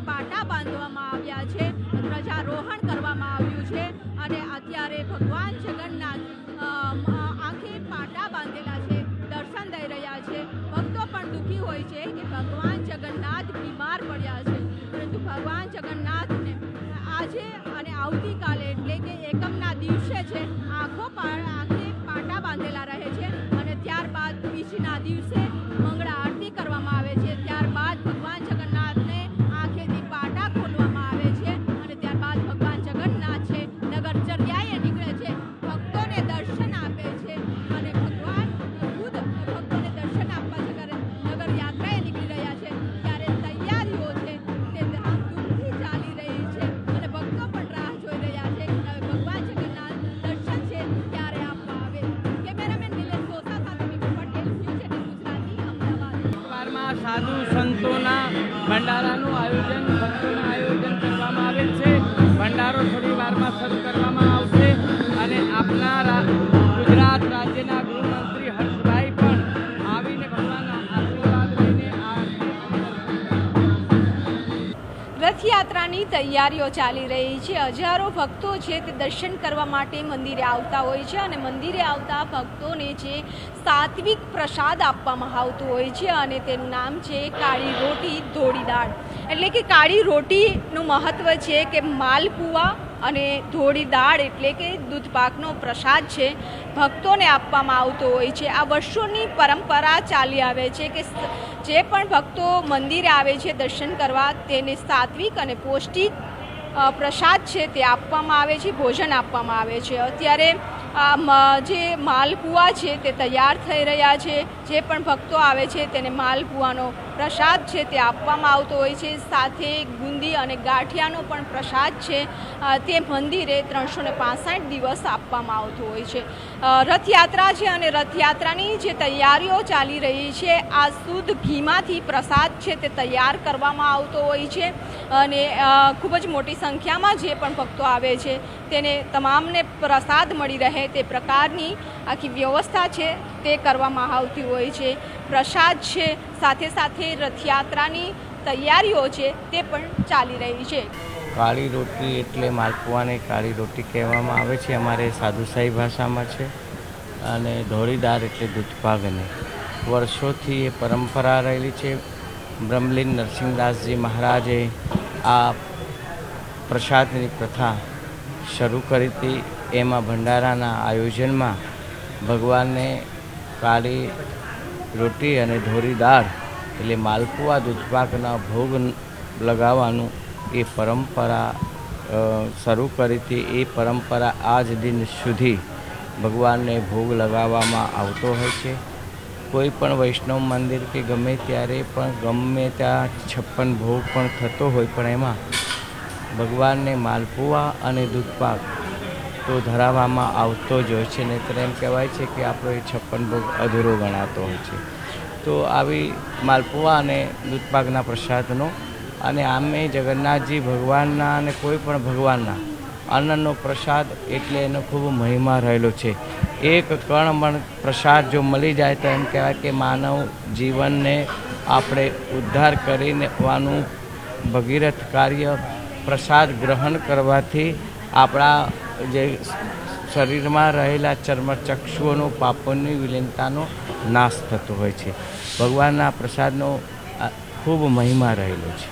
પાટા બાંધવામાં આવ્યા છે, ધ્વજારોહણ કરવામાં આવ્યું છે અને અત્યારે ભગવાન જગન્નાથ આંખે પાટા બાંધેલા છે, દર્શન દઈ રહ્યા છે। ભક્તો પણ દુઃખી હોય છે કે ભગવાન જગન્નાથ બીમાર પડ્યા છે, પરંતુ ભગવાન જગન્નાથને આજે અને આવતીકાલે એટલે કે એકમના દિવસે છે આંખે પાટા બાંધેલા રહે છે અને ત્યારબાદ બીજના દિવસે મંગળા આરતી કરવામાં આવે છે। ત્યારબાદ ભગવાન જગન્નાથને આંખેથી પાટા ખોલવામાં આવે છે અને ત્યારબાદ ભગવાન જગન્નાથ છે નગરચર્યાએ નીકળે છે, ભક્તોને દર્શન આપે છે અને ભગવાન ખુદ ભક્તોને દર્શન આપવા જયારે નગર યાત્રાએ નીકળી રહ્યા છે ત્યારે તૈયારીઓ છે તે ધામધૂમથી ચાલી રહી છે અને ભક્તો પણ રાહ જોઈ રહ્યા છે કે હવે ભગવાન જગન્નાથ દર્શન છે ત્યારે આપવા આવે। કેમેરામેન નિલેશ સોસા સાથે વિપુલ પટેલ, ન્યૂઝ 18 ગુજરાતી, અમદાવાદ। વારમાં સાધુ સંતોના ભંડારાનું આયોજન ભક્તોના આયોજન કરવામાં આવેલ છે। ભંડારો થોડી વારમાં શરૂ કરવામાં આવશે અને આપના ગુજરાત રાજ્યના ગૃહમંત્રી હર્ષભાઈ પણ આવીને ભગવાનના આશીર્વાદ લઈને રથયાત્રાની તૈયારીઓ ચાલી રહી છે। હજારો ભક્તો છે તે દર્શન કરવા માટે મંદિરે આવતા હોય છે અને મંદિરે આવતા ભક્તોને જે સાત્વિક પ્રસાદ આપવામાં આવતો હોય છે અને તેનું નામ છે કાળી રોટી ધોળી દાળ। એટલે કે કાળી રોટીનું મહત્ત્વ છે કે માલપુઆ અને ધોળી દાળ એટલે કે દૂધ પાકનો પ્રસાદ છે ભક્તોને આપવામાં આવતો હોય છે। આ વર્ષોની પરંપરા ચાલી આવે છે કે જે પણ ભક્તો મંદિરે આવે છે દર્શન કરવા તેને સાત્વિક અને પૌષ્ટિક પ્રસાદ છે તે આપવામાં આવે છે, ભોજન આપવામાં આવે છે। અત્યારે જે માલપુઆ છે તે તૈયાર થઈ રહ્યા છે, જે પણ ભક્તો આવે છે તેને માલપુઆનો પ્રસાદ છે તે આપવામાં આવતો હોય છે, સાથે ગુંદી અને ગાંઠિયાનો પણ પ્રસાદ છે તે મંદિરે 365 દિવસ આપવામાં આવતો હોય છે। રથયાત્રા છે અને રથયાત્રાની જે તૈયારીઓ ચાલી રહી છે આ શુદ્ધ ઘીમાંથી પ્રસાદ છે તે તૈયાર કરવામાં આવતો હોય છે અને ખૂબ જ મોટી સંખ્યામાં જે પણ ભક્તો આવે છે તેને તમામને પ્રસાદ મળી રહે તે પ્રકારની આખી વ્યવસ્થા છે તે કરવામાં આવતી હોય છે। પ્રસાદ છે સાથે સાથે રથયાત્રાની તૈયારીઓ છે તે પણ ચાલી રહી છે। કાળી રોટી એટલે માલપુઆને કાળી રોટી કહેવામાં આવે છે અમારે સાધુશાહી ભાષામાં છે અને ધોળી દાળ એટલે દૂધપાકને વર્ષોથી એ પરંપરા રહેલી છે। બ્રહ્મલીન નરસિંહદાસજી મહારાજે આ પ્રસાદની પ્રથા શરૂ કરી હતી। એમાં ભંડારાના આયોજનમાં ભગવાનને કાળી રોટી અને ધોળી દાળ એટલે માલપુઆ દૂધપાકના ભોગ લગાવવાનું એ પરંપરા શરૂ કરી હતી। એ પરંપરા આજ દિન સુધી ભગવાનને ભોગ લગાવવામાં આવતો હોય છે। કોઈ પણ વૈષ્ણવ મંદિર કે ગમે ત્યારે પણ ગમે ત્યાં 56 ભોગ પણ થતો હોય પણ એમાં ભગવાનને માલપુઆ અને દૂધપાક તો ધરાવવામાં આવતો જ હોય છે, નહીંતર એમ કહેવાય છે કે આપણો એ 56 ભોગ અધૂરો ગણાતો હોય છે। તો આવી માલપુઆ અને દૂધપાકના પ્રસાદનો અને આમે જગન્નાથજી ભગવાનના અને કોઈ પણ ભગવાનના અન્નનો પ્રસાદ એટલે એનો ખૂબ મહિમા રહેલો છે। એક કણ પ્રસાદ જો મળી જાય તો એમ કહેવાય કે માનવ જીવનને આપણે ઉદ્ધાર કરીનેવાનું ભગીરથ કાર્ય પ્રસાદ ગ્રહણ કરવાથી આપણા જે શરીરમાં રહેલા ચર્મચક્ષુઓનો પાપોની વિલીનતાનો નાશ થતો હોય છે। ભગવાનના પ્રસાદનો ખૂબ મહિમા રહેલો છે।